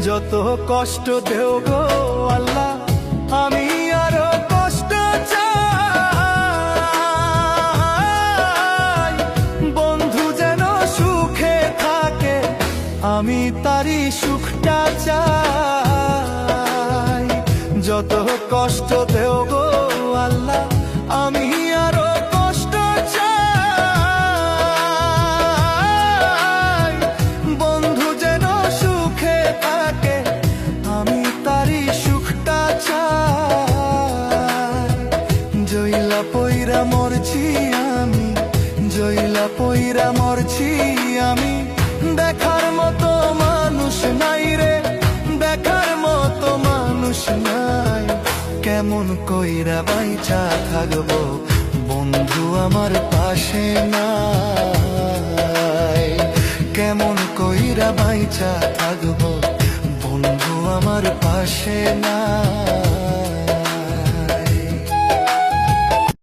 যত কষ্ট দেও গো আল্লাহ, আমি আরো কষ্ট চাই। বন্ধু যেন সুখে থাকে, আমি তারই সুখটা চাই। যত কষ্ট দেও গো আল্লাহ, আমি আরো কষ্ট চাই। বন্ধু যেন সুখে থাকে, আমি তারই সুখটা চাই। জইলা পইরা মরছি আমি, জইলা পইরা মরছি আমি, দেখার মতো মানুষ নাই রে, দেখার মতো মানুষ নাই। কেমন কইরা বাইচা থাকবো বন্ধু আমার পাশে নাই। কেমন কইরা বাইচা থাকবো বন্ধু আমার পাশে নাই।